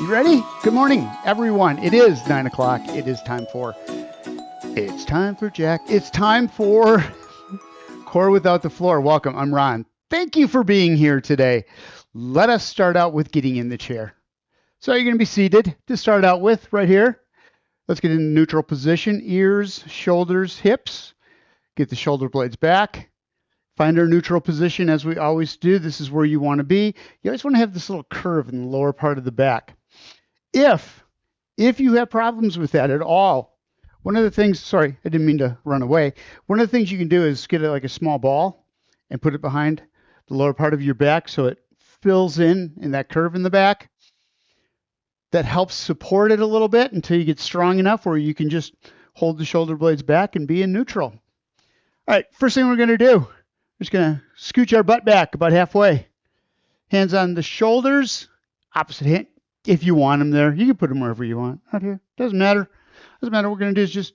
You ready? Good morning, everyone. It is 9 o'clock. It's time for Jack. It's time for Core Without the Floor. Welcome. I'm Ron. Thank you for being here today. Let us start out with getting in the chair. So you're going to be seated to start out with right here. Let's get in neutral position. Ears, shoulders, hips. Get the shoulder blades back. Find our neutral position as we always do. This is where you want to be. You always want to have this little curve in the lower part of the back. If you have problems with that at all, one of the things, sorry, I didn't mean to run away. One of the things you can do is get it like a small ball and put it behind the lower part of your back so it fills in that curve in the back. That helps support it a little bit until you get strong enough where you can just hold the shoulder blades back and be in neutral. All right, first thing we're going to do, we're just going to scooch our butt back about halfway. Hands on the shoulders, opposite hand. If you want them there, you can put them wherever you want. Out here, doesn't matter. What we're going to do is just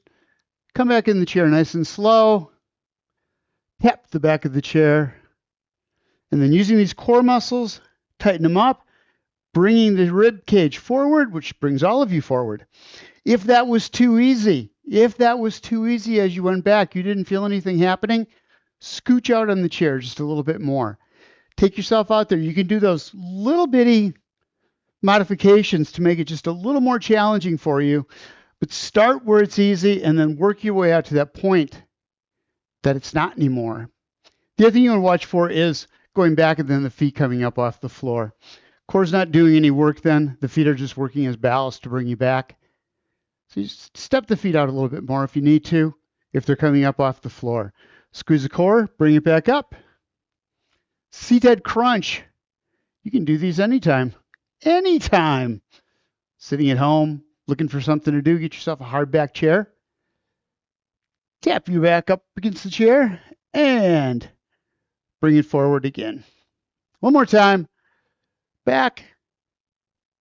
come back in the chair nice and slow. Tap the back of the chair. And then using these core muscles, tighten them up, bringing the rib cage forward, which brings all of you forward. If that was too easy as you went back, you didn't feel anything happening, scooch out on the chair just a little bit more. Take yourself out there. You can do those little bitty modifications to make it just a little more challenging for you, but start where it's easy and then work your way out to that point that it's not anymore. The other thing you want to watch for is going back and then the feet coming up off the floor. Core's not doing any work then. The feet are just working as ballast to bring you back. So you just step the feet out a little bit more if you need to, if they're coming up off the floor. Squeeze the core, bring it back up. Seated crunch. You can do these anytime. Anytime. Sitting at home, looking for something to do, get yourself a hard back chair. Tap you back up against the chair and bring it forward again. One more time. Back,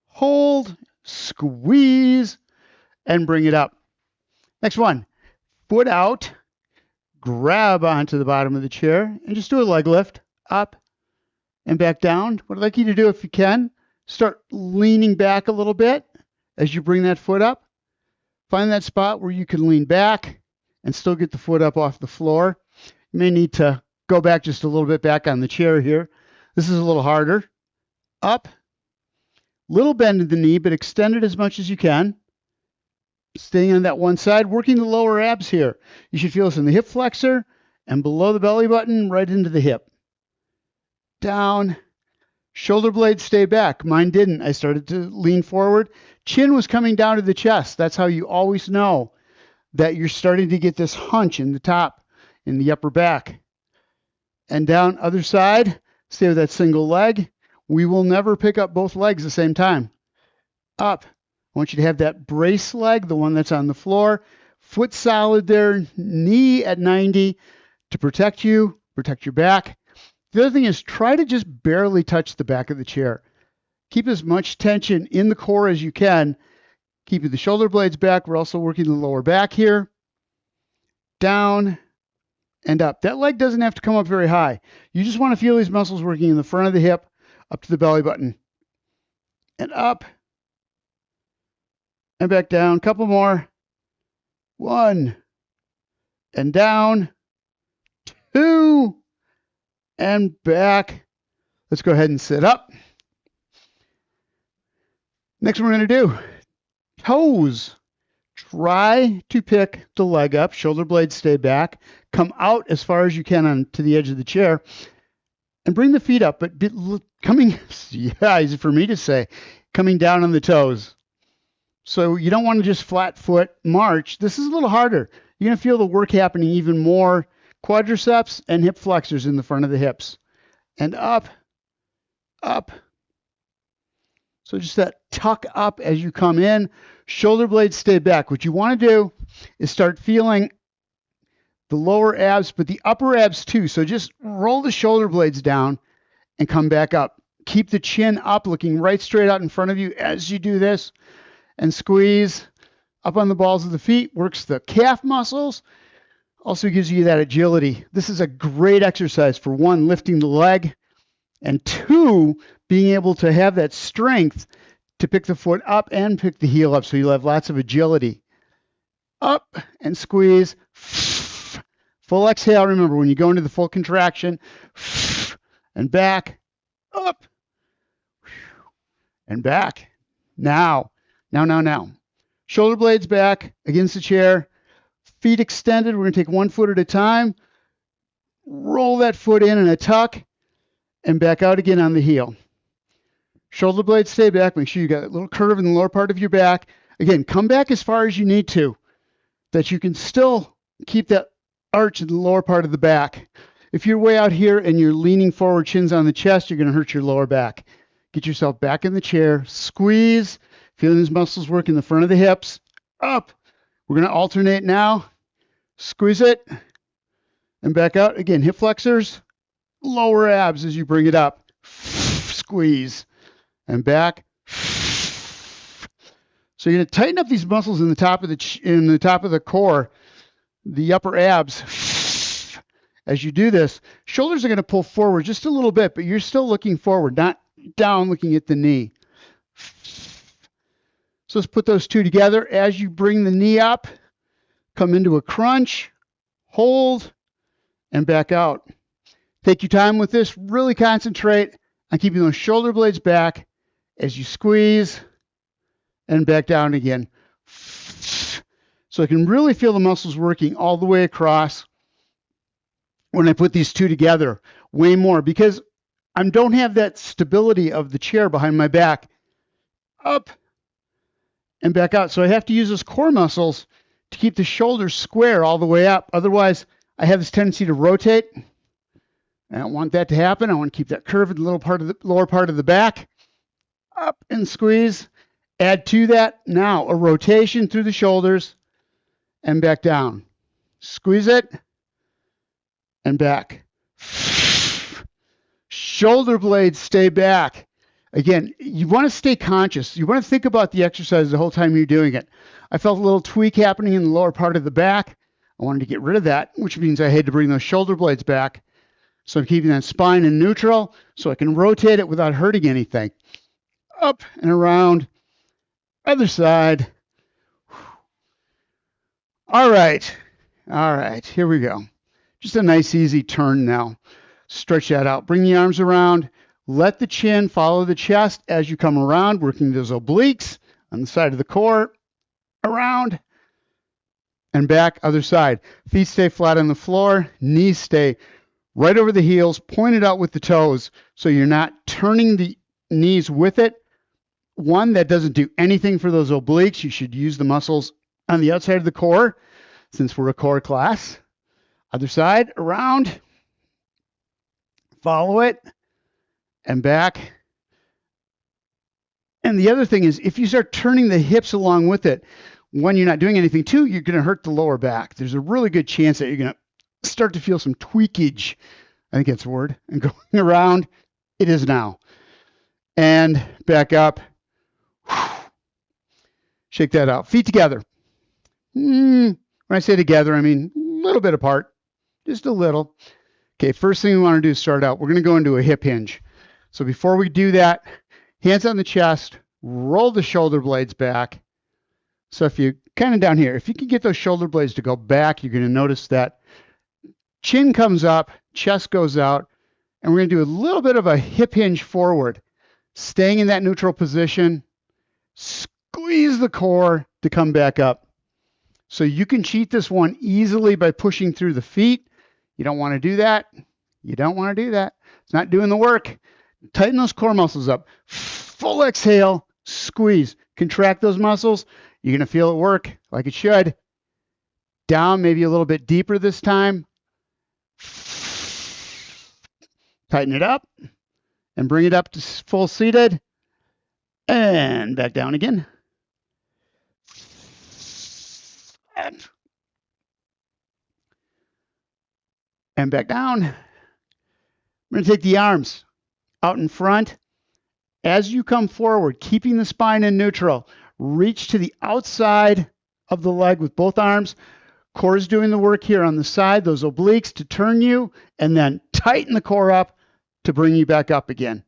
hold, squeeze, and bring it up. Next one. Foot out. Grab onto the bottom of the chair and just do a leg lift up and back down. What I'd like you to do, if you can, start leaning back a little bit as you bring that foot up. Find that spot where you can lean back and still get the foot up off the floor. You may need to go back just a little bit back on the chair here. This is a little harder. Up, little bend in the knee, but extend it as much as you can. Staying on that one side, working the lower abs here. You should feel this in the hip flexor and below the belly button, right into the hip. Down. Shoulder blades stay back. Mine didn't. I started to lean forward. Chin was coming down to the chest. That's how you always know that you're starting to get this hunch in the top, in the upper back. And down, other side. Stay with that single leg. We will never pick up both legs at the same time. Up. I want you to have that brace leg, the one that's on the floor. Foot solid there, knee at 90 to protect you, protect your back. The other thing is try to just barely touch the back of the chair. Keep as much tension in the core as you can. Keeping the shoulder blades back. We're also working the lower back here. Down and up. That leg doesn't have to come up very high. You just want to feel these muscles working in the front of the hip, up to the belly button. And up. And back down. Couple more. 1. And down. 2. And back. Let's go ahead and sit up. Next one we're going to do. Toes. Try to pick the leg up. Shoulder blades stay back. Come out as far as you can onto the edge of the chair. And bring the feet up. But coming, yeah, easy for me to say, coming down on the toes. So you don't want to just flat foot march. This is a little harder. You're going to feel the work happening even more. Quadriceps and hip flexors in the front of the hips. And up, up. So just that tuck up as you come in. Shoulder blades stay back. What you want to do is start feeling the lower abs, but the upper abs too. So just roll the shoulder blades down and come back up. Keep the chin up, looking right straight out in front of you as you do this. And squeeze up on the balls of the feet. Works the calf muscles. Also gives you that agility. This is a great exercise for 1, lifting the leg, and 2, being able to have that strength to pick the foot up and pick the heel up, so you'll have lots of agility. Up and squeeze. Full exhale. Remember, when you go into the full contraction, and back, up, and back. Now. Shoulder blades back against the chair. Feet extended. We're going to take one foot at a time. Roll that foot in a tuck and back out again on the heel. Shoulder blades stay back. Make sure you got a little curve in the lower part of your back. Again, come back as far as you need to, that you can still keep that arch in the lower part of the back. If you're way out here and you're leaning forward, chins on the chest, you're going to hurt your lower back. Get yourself back in the chair. Squeeze. Feeling these muscles work in the front of the hips. Up. We're going to alternate now. Squeeze it. And back out. Again, hip flexors. Lower abs as you bring it up. Squeeze. And back. So you're going to tighten up these muscles in the top of the core, the upper abs. As you do this, shoulders are going to pull forward just a little bit, but you're still looking forward, not down looking at the knee. So let's put those two together. As you bring the knee up, come into a crunch, hold, and back out. Take your time with this. Really concentrate on keeping those shoulder blades back as you squeeze and back down again. So I can really feel the muscles working all the way across when I put these two together, way more, because I don't have that stability of the chair behind my back. Up and back out. So I have to use those core muscles to keep the shoulders square all the way up. Otherwise, I have this tendency to rotate. I don't want that to happen. I want to keep that curve in the lower part of the back. Up and squeeze. Add to that now a rotation through the shoulders and back down. Squeeze it and back. Shoulder blades stay back. Again, you want to stay conscious. You want to think about the exercise the whole time you're doing it. I felt a little tweak happening in the lower part of the back. I wanted to get rid of that, which means I had to bring those shoulder blades back. So I'm keeping that spine in neutral so I can rotate it without hurting anything. Up and around. Other side. All right. Here we go. Just a nice, easy turn now. Stretch that out. Bring the arms around. Let the chin follow the chest as you come around, working those obliques on the side of the core. Around and back, other side. Feet stay flat on the floor. Knees stay right over the heels, pointed out with the toes, so you're not turning the knees with it. One, that doesn't do anything for those obliques. You should use the muscles on the outside of the core, since we're a core class. Other side, around. Follow it. And back. And the other thing is, if you start turning the hips along with it, when you're not doing anything, two, you're going to hurt the lower back. There's a really good chance that you're going to start to feel some tweakage. I think that's the word. And going around, it is now. And back up. Shake that out. Feet together. When I say together, I mean a little bit apart. Just a little. Okay, first thing we want to do is start out. We're going to go into a hip hinge. So before we do that, hands on the chest, roll the shoulder blades back. So if you kind of down here, if you can get those shoulder blades to go back, you're going to notice that chin comes up, chest goes out, and we're going to do a little bit of a hip hinge forward, staying in that neutral position. Squeeze the core to come back up. So you can cheat this one easily by pushing through the feet. You don't want to do that. It's not doing the work. Tighten those core muscles up. Full exhale, squeeze. Contract those muscles. You're going to feel it work like it should. Down, maybe a little bit deeper this time. Tighten it up and bring it up to full seated. And back down again. And back down. We're going to take the arms out in front. As you come forward, keeping the spine in neutral, reach to the outside of the leg with both arms. Core is doing the work here on the side, those obliques to turn you, and then tighten the core up to bring you back up again.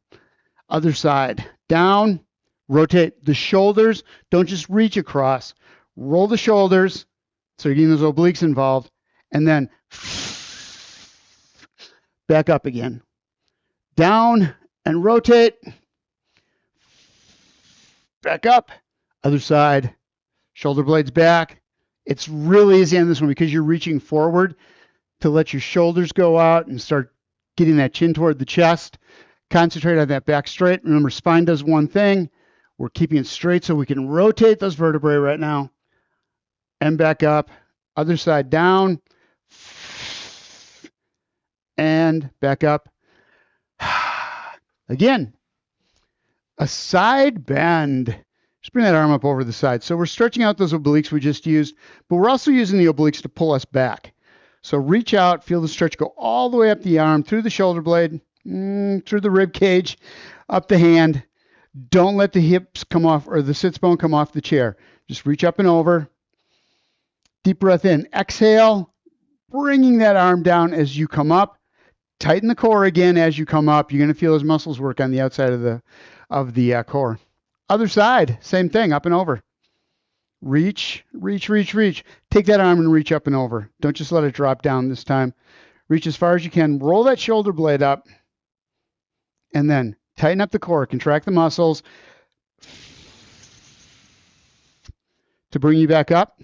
Other side, down, Rotate the shoulders. Don't just reach across. Roll the shoulders so you're getting those obliques involved. And then back up again. Down and rotate. Back up. Other side. Shoulder blades back. It's really easy on this one because you're reaching forward to let your shoulders go out and start getting that chin toward the chest. Concentrate on that back straight. Remember, spine does one thing. We're keeping it straight so we can rotate those vertebrae right now. And back up. Other side down. And back up. Again, a side bend. Just bring that arm up over the side. So we're stretching out those obliques we just used, but we're also using the obliques to pull us back. So reach out, feel the stretch go all the way up the arm, through the shoulder blade, through the rib cage, up the hand. Don't let the hips come off or the sits bone come off the chair. Just reach up and over. Deep breath in. Exhale, bringing that arm down as you come up. Tighten the core again as you come up. You're going to feel those muscles work on the outside of the core. Other side, same thing, up and over. Reach, reach, reach, reach. Take that arm and reach up and over. Don't just let it drop down this time. Reach as far as you can. Roll that shoulder blade up. And then tighten up the core. Contract the muscles to bring you back up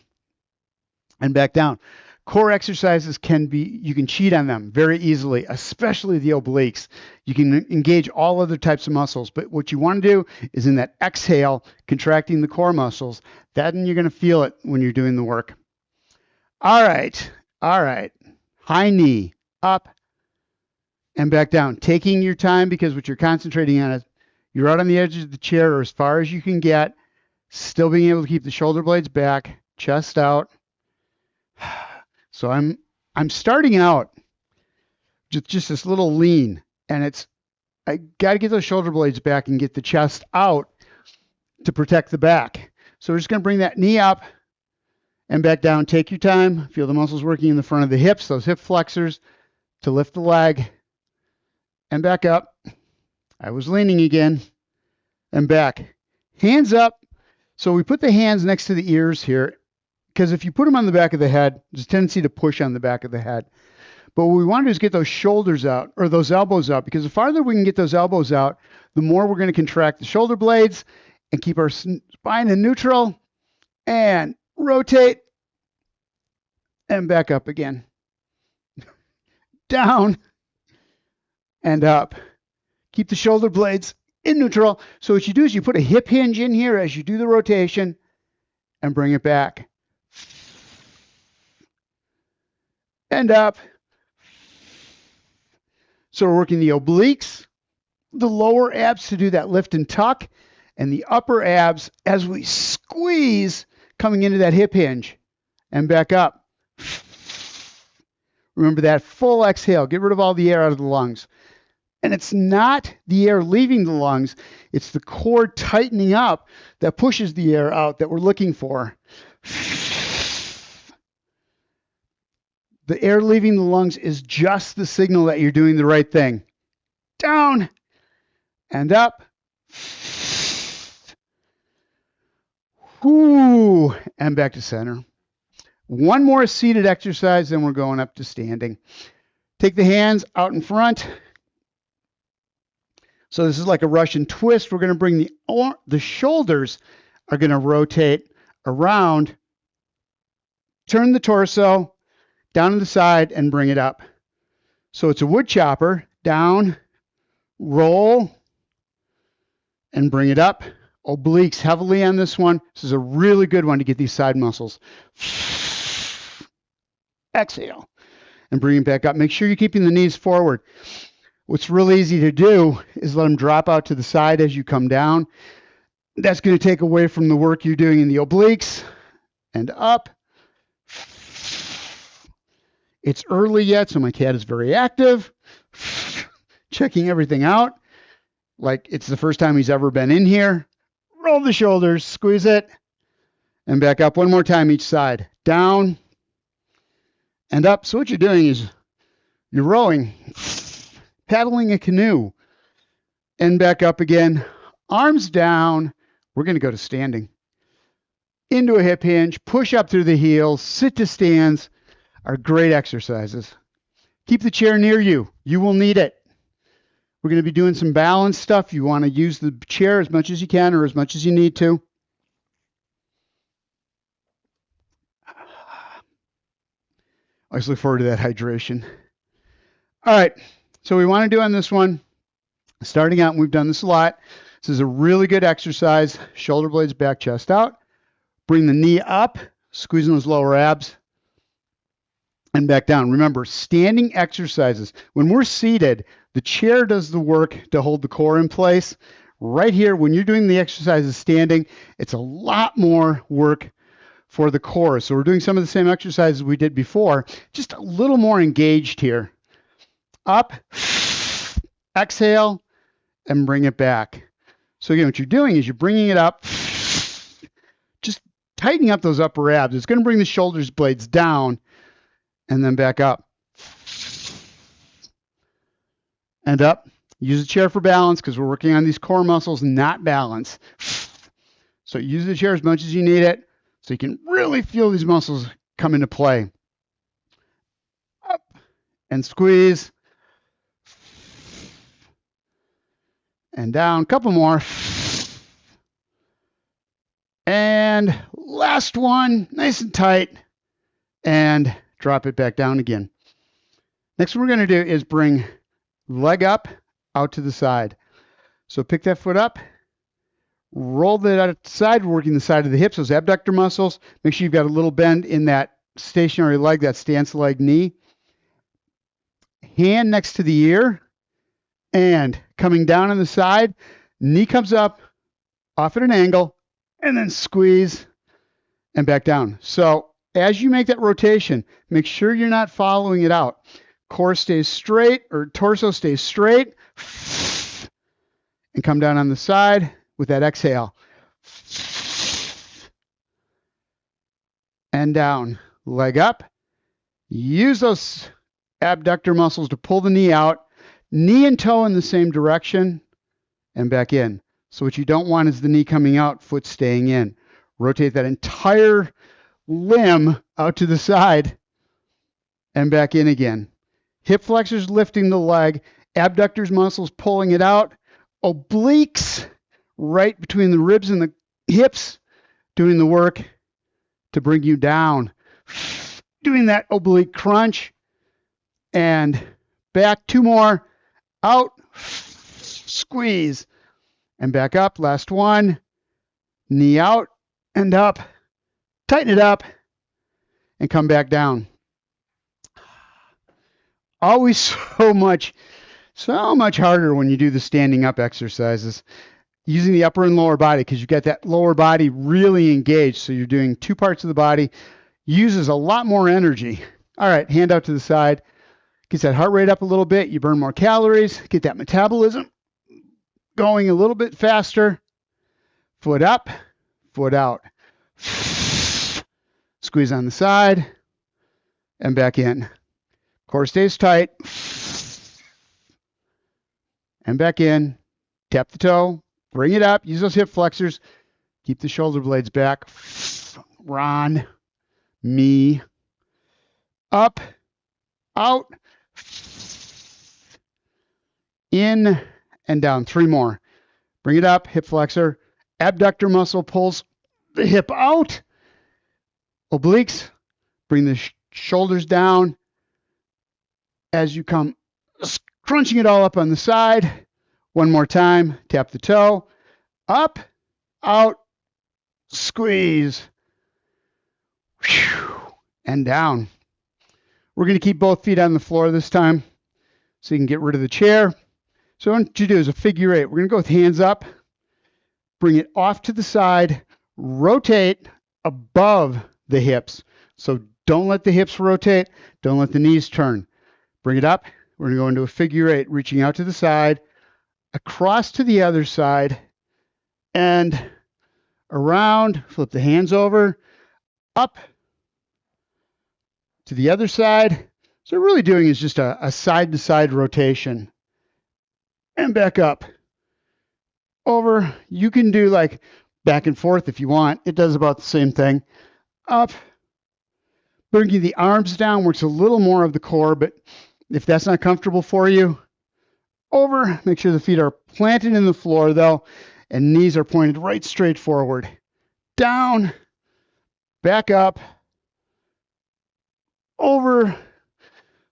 and back down. Core exercises you can cheat on them very easily, especially the obliques. You can engage all other types of muscles, but what you want to do is in that exhale, contracting the core muscles. Then you're going to feel it when you're doing the work. All right. High knee, up and back down. Taking your time because what you're concentrating on is you're out on the edge of the chair or as far as you can get, still being able to keep the shoulder blades back, chest out. So I'm starting out just this little lean, and I got to get those shoulder blades back and get the chest out to protect the back. So we're just going to bring that knee up and back down. Take your time. Feel the muscles working in the front of the hips, those hip flexors to lift the leg and back up. I was leaning again and back. Hands up. So we put the hands next to the ears here. Because if you put them on the back of the head, there's a tendency to push on the back of the head. But what we want to do is get those shoulders out, or those elbows out, because the farther we can get those elbows out, the more we're going to contract the shoulder blades and keep our spine in neutral and rotate and back up again. Down and up. Keep the shoulder blades in neutral. So what you do is you put a hip hinge in here as you do the rotation and bring it back. And up. So we're working the obliques, the lower abs to do that lift and tuck, and the upper abs as we squeeze coming into that hip hinge and back up. Remember that full exhale. Get rid of all the air out of the lungs. And it's not the air leaving the lungs. It's the core tightening up that pushes the air out that we're looking for. The air leaving the lungs is just the signal that you're doing the right thing. Down and up. Whoo, and back to center. One more seated exercise, then we're going up to standing. Take the hands out in front. So this is like a Russian twist. We're going to bring the shoulders are going to rotate around. Turn the torso down to the side and bring it up. So it's a wood chopper. Down, roll, and bring it up. Obliques heavily on this one. This is a really good one to get these side muscles. Exhale and bring it back up. Make sure you're keeping the knees forward. What's really easy to do is let them drop out to the side as you come down. That's going to take away from the work you're doing in the obliques. And up. It's early yet, so my cat is very active, checking everything out like it's the first time he's ever been in here. Roll the shoulders, squeeze it, and back up one more time each side. Down and up. So what you're doing is you're rowing, paddling a canoe, and back up again. Arms down, We're going to go to standing. Into a hip hinge, push up through the heels, sit to stands are great exercises. Keep the chair near you. You will need it. We're going to be doing some balance stuff. You want to use the chair as much as you can or as much as you need to. I always look forward to that hydration. All right, so we want to do on this one, starting out, and we've done this a lot. This is a really good exercise. Shoulder blades back, chest out. Bring the knee up, squeezing those lower abs, and back down. Remember, standing exercises. When we're seated, the chair does the work to hold the core in place. Right here, when you're doing the exercises standing, it's a lot more work for the core. So we're doing some of the same exercises we did before, just a little more engaged here. Up, exhale, and bring it back. So again, what you're doing is you're bringing it up, just tightening up those upper abs. It's going to bring the shoulders blades down and then back up. And up. Use the chair for balance because we're working on these core muscles, not balance. So use the chair as much as you need it so you can really feel these muscles come into play. Up and squeeze. And down. Couple more. And last one, nice and tight. And drop it back down again. Next one we're going to do is bring leg up, out to the side. So pick that foot up, roll that out to the side, working the side of the hips, those abductor muscles. Make sure you've got a little bend in that stationary leg, that stance leg knee. Hand next to the ear and coming down on the side, knee comes up, off at an angle, and then squeeze and back down. So as you make that rotation, make sure you're not following it out. Core stays straight, or torso stays straight, and come down on the side with that exhale. And down, leg up. Use those abductor muscles to pull the knee out, knee and toe in the same direction, and back in. So what you don't want is the knee coming out, foot staying in. Rotate that entire limb out to the side and back in again. Hip flexors lifting the leg, abductors muscles pulling it out, obliques right between the ribs and the hips doing the work to bring you down. Doing that oblique crunch and back. Two more. Out, squeeze and back up. Last one. Knee out and up. Tighten it up and come back down. Always so much harder when you do the standing up exercises. Using the upper and lower body because you've got that lower body really engaged. So you're doing two parts of the body. Uses a lot more energy. All right, hand out to the side. Gets that heart rate up a little bit. You burn more calories. Get that metabolism going a little bit faster. Foot up, foot out. Squeeze on the side and back in. Core stays tight. And back in. Tap the toe. Bring it up. Use those hip flexors. Keep the shoulder blades back. Ron. Me. Up. Out. In and down. Three more. Bring it up. Hip flexor. Abductor muscle pulls the hip out. Obliques. Bring the shoulders down as you come crunching it all up on the side. One more time. Tap the toe. Up, out, squeeze. Whew, and down. We're going to keep both feet on the floor this time so you can get rid of the chair. So what you do is a figure eight. We're going to go with hands up. Bring it off to the side. Rotate above the hips. So don't let the hips rotate. Don't let the knees turn. Bring it up. We're going to go into a figure eight, reaching out to the side, across to the other side, and around. Flip the hands over, up to the other side. So what we're really doing is just a side-to-side rotation. And back up. Over. You can do like back and forth if you want. It does about the same thing. Up, bringing the arms down, works a little more of the core, but if that's not comfortable for you, over. Make sure the feet are planted in the floor though, and knees are pointed right straight forward. Down, back up, over.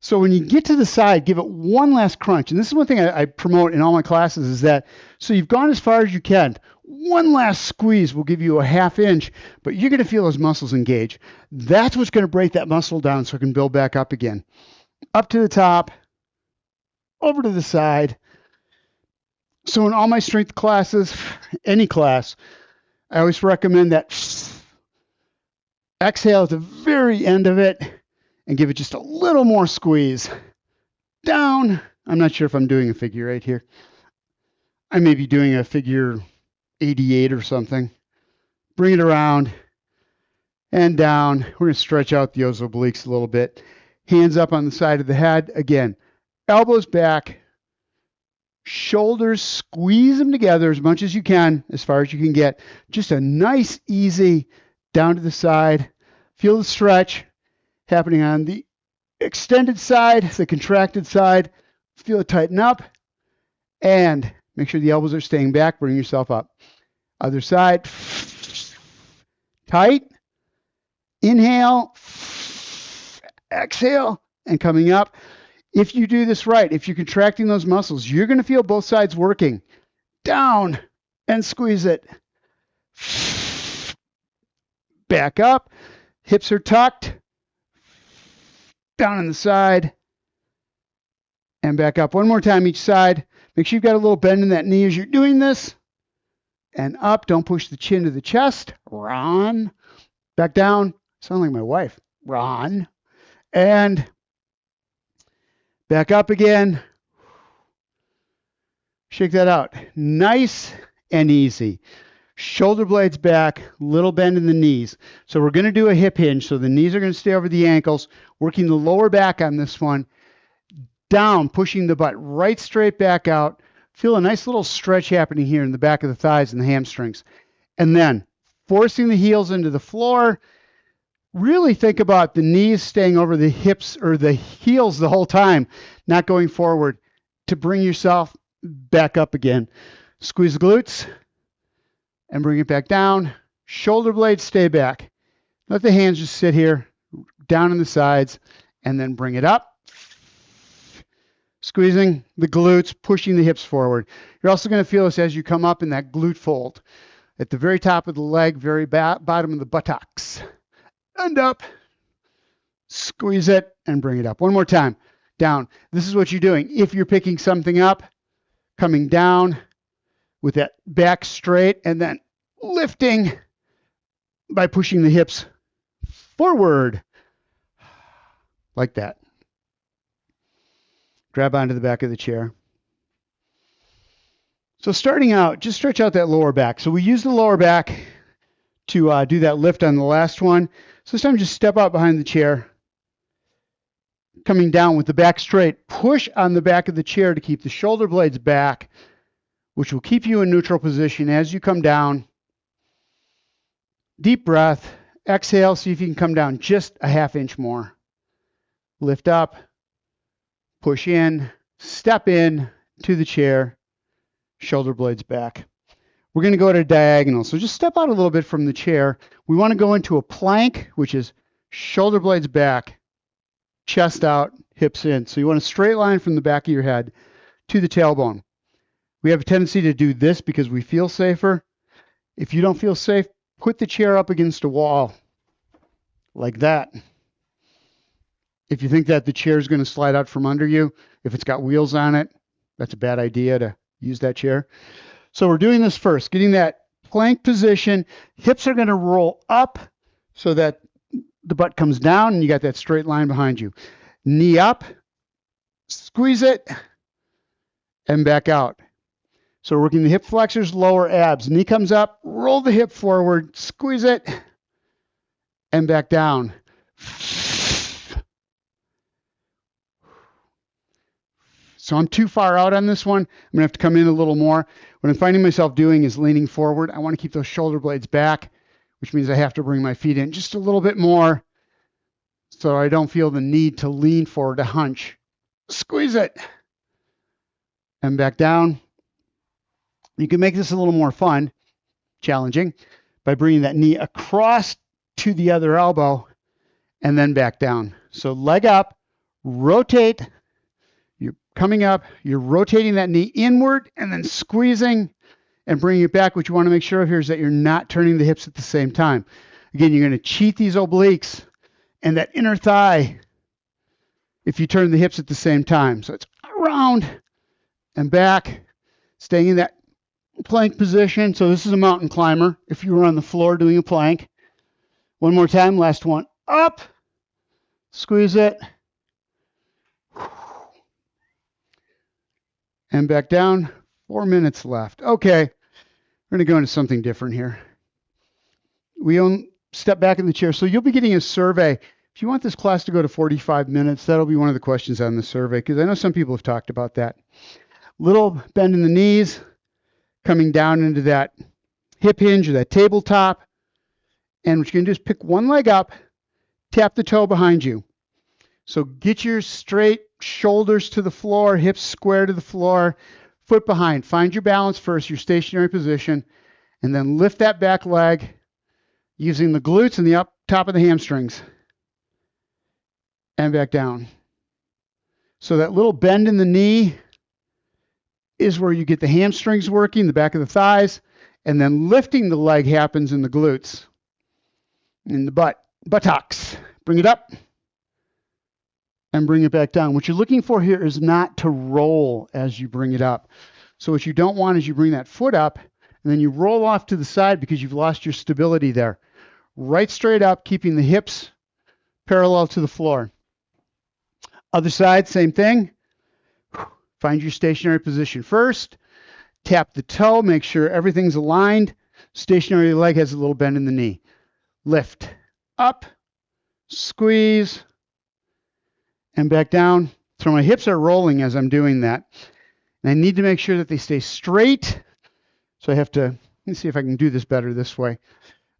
So when you get to the side, give it one last crunch. And this is one thing I promote in all my classes is that, so you've gone as far as you can. One last squeeze will give you a ½ inch, but you're going to feel those muscles engage. That's what's going to break that muscle down so it can build back up again. Up to the top, over to the side. So in all my strength classes, any class, I always recommend that exhale at the very end of it and give it just a little more squeeze. Down. I'm not sure if I'm doing a figure 8 here. I may be doing a figure 88 or something. Bring it around and down. We're going to stretch out the obliques a little bit. Hands up on the side of the head. Again, elbows back, shoulders, squeeze them together as much as you can, as far as you can get. Just a nice, easy down to the side. Feel the stretch happening on the extended side, the contracted side. Feel it tighten up. And make sure the elbows are staying back. Bring yourself up. Other side. Tight. Inhale. Exhale. And coming up. If you do this right, if you're contracting those muscles, you're going to feel both sides working. Down and squeeze it. Back up. Hips are tucked. Down on the side. And back up. One more time each side. Make sure you've got a little bend in that knee as you're doing this. And up. Don't push the chin to the chest. Ron. Back down. Sound like my wife. Ron. And back up again. Shake that out. Nice and easy. Shoulder blades back, little bend in the knees. So we're going to do a hip hinge. So the knees are going to stay over the ankles, working the lower back on this one. Down, pushing the butt right straight back out. Feel a nice little stretch happening here in the back of the thighs and the hamstrings. And then forcing the heels into the floor. Really think about the knees staying over the hips or the heels the whole time, not going forward, to bring yourself back up again. Squeeze the glutes and bring it back down. Shoulder blades stay back. Let the hands just sit here, down on the sides, and then bring it up. Squeezing the glutes, pushing the hips forward. You're also going to feel this as you come up in that glute fold. At the very top of the leg, very bottom of the buttocks. And up. Squeeze it and bring it up. One more time. Down. This is what you're doing. If you're picking something up, coming down with that back straight and then lifting by pushing the hips forward like that. Grab onto the back of the chair. So starting out, just stretch out that lower back. So we use the lower back to do that lift on the last one. So this time just step out behind the chair. Coming down with the back straight. Push on the back of the chair to keep the shoulder blades back, which will keep you in neutral position as you come down. Deep breath. Exhale. See if you can come down just a ½ inch more. Lift up. Push in. Step in to the chair. Shoulder blades back. We're going to go to diagonal. So just step out a little bit from the chair. We want to go into a plank, which is shoulder blades back, chest out, hips in. So you want a straight line from the back of your head to the tailbone. We have a tendency to do this because we feel safer. If you don't feel safe, put the chair up against a wall like that. If you think that the chair is going to slide out from under you, if it's got wheels on it, that's a bad idea to use that chair. So we're doing this first, getting that plank position. Hips are going to roll up so that the butt comes down and you got that straight line behind you. Knee up, squeeze it, and back out. So we're working the hip flexors, lower abs. Knee comes up, roll the hip forward, squeeze it, and back down. So I'm too far out on this one. I'm going to have to come in a little more. What I'm finding myself doing is leaning forward. I want to keep those shoulder blades back, which means I have to bring my feet in just a little bit more so I don't feel the need to lean forward to hunch. Squeeze it. And back down. You can make this a little more fun, challenging, by bringing that knee across to the other elbow and then back down. So leg up, rotate. You're coming up, you're rotating that knee inward and then squeezing and bringing it back. What you want to make sure of here is that you're not turning the hips at the same time. Again, you're going to cheat these obliques and that inner thigh if you turn the hips at the same time. So it's around and back, staying in that plank position. So this is a mountain climber if you were on the floor doing a plank. One more time, last one. Up, squeeze it, and back down. 4 minutes left. Okay, we're going to go into something different here. Step back in the chair. So you'll be getting a survey. If you want this class to go to 45 minutes, that'll be one of the questions on the survey, because I know some people have talked about that. Little bend in the knees, coming down into that hip hinge or that tabletop. And what you're going to do is pick one leg up, tap the toe behind you. So get your straight shoulders to the floor, hips square to the floor, foot behind. Find your balance first, your stationary position, and then lift that back leg using the glutes and the up top of the hamstrings. And back down. So that little bend in the knee is where you get the hamstrings working, the back of the thighs, and then lifting the leg happens in the glutes, in the buttocks. Bring it up and bring it back down. What you're looking for here is not to roll as you bring it up. So what you don't want is you bring that foot up and then you roll off to the side because you've lost your stability there. Right straight up, keeping the hips parallel to the floor. Other side, same thing. Find your stationary position first. Tap the toe, make sure everything's aligned. Stationary leg has a little bend in the knee. Lift, up, squeeze, and back down. So my hips are rolling as I'm doing that. And I need to make sure that they stay straight. So I have to, let me see if I can do this better this way.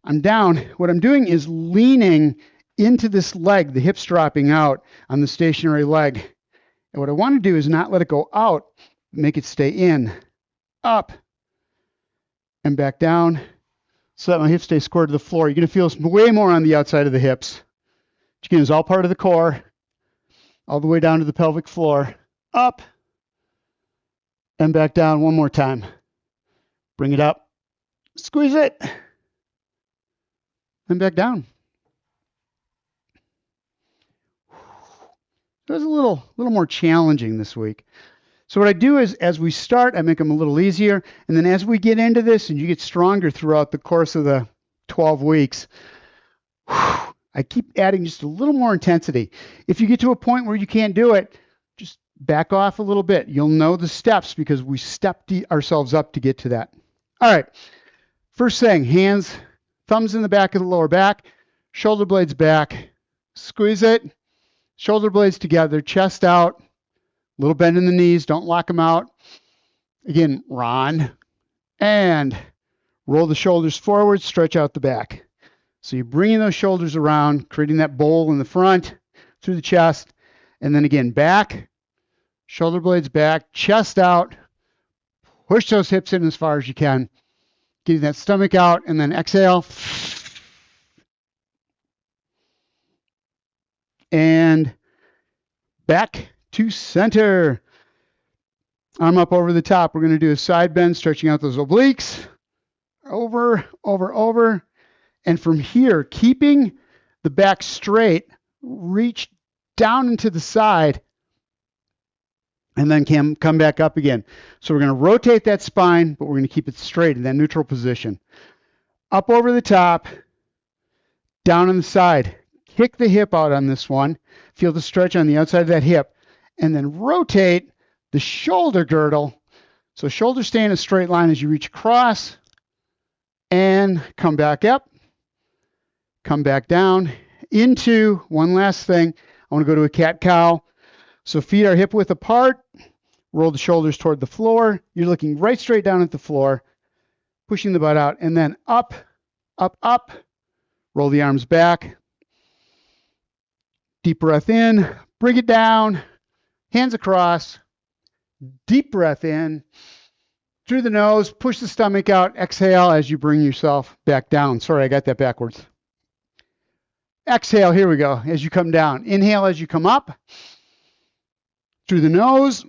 I'm down. What I'm doing is leaning into this leg, the hips dropping out on the stationary leg. And what I want to do is not let it go out, make it stay in, up, and back down, so that my hips stay square to the floor. You're going to feel way more on the outside of the hips. Which again is all part of the core, all the way down to the pelvic floor, up, and back down one more time. Bring it up, squeeze it, and back down. It was a little more challenging this week. So what I do is, as we start, I make them a little easier. And then as we get into this and you get stronger throughout the course of the 12 weeks, I keep adding just a little more intensity. If you get to a point where you can't do it, just back off a little bit. You'll know the steps because we stepped ourselves up to get to that. All right. First thing, hands, thumbs in the back of the lower back, shoulder blades back, squeeze it. Shoulder blades together, chest out, little bend in the knees, don't lock them out. Again, Ron, and roll the shoulders forward, stretch out the back. So you're bringing those shoulders around, creating that bowl in the front, through the chest, and then again, back, shoulder blades back, chest out, push those hips in as far as you can, getting that stomach out, and then exhale. And back to center. Arm up over the top. We're going to do a side bend, stretching out those obliques. Over, over, over. And from here, keeping the back straight, reach down into the side, and then come back up again. So we're going to rotate that spine, but we're going to keep it straight in that neutral position. Up over the top, down on the side. Kick the hip out on this one. Feel the stretch on the outside of that hip. And then rotate the shoulder girdle. So shoulders stay in a straight line as you reach across. And come back up. Come back down. Into one last thing. I want to go to a cat-cow. So feet are hip width apart. Roll the shoulders toward the floor. You're looking right straight down at the floor, pushing the butt out, and then up, up, up. Roll the arms back. Deep breath in. Bring it down. Hands across. Deep breath in. Through the nose. Push the stomach out. Exhale as you bring yourself back down. Sorry, I got that backwards. Exhale. Here we go. As you come down. Inhale as you come up. Through the nose.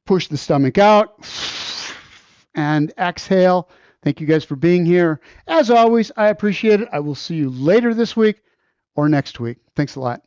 Push the stomach out. And exhale. Thank you guys for being here. As always, I appreciate it. I will see you later this week or next week. Thanks a lot.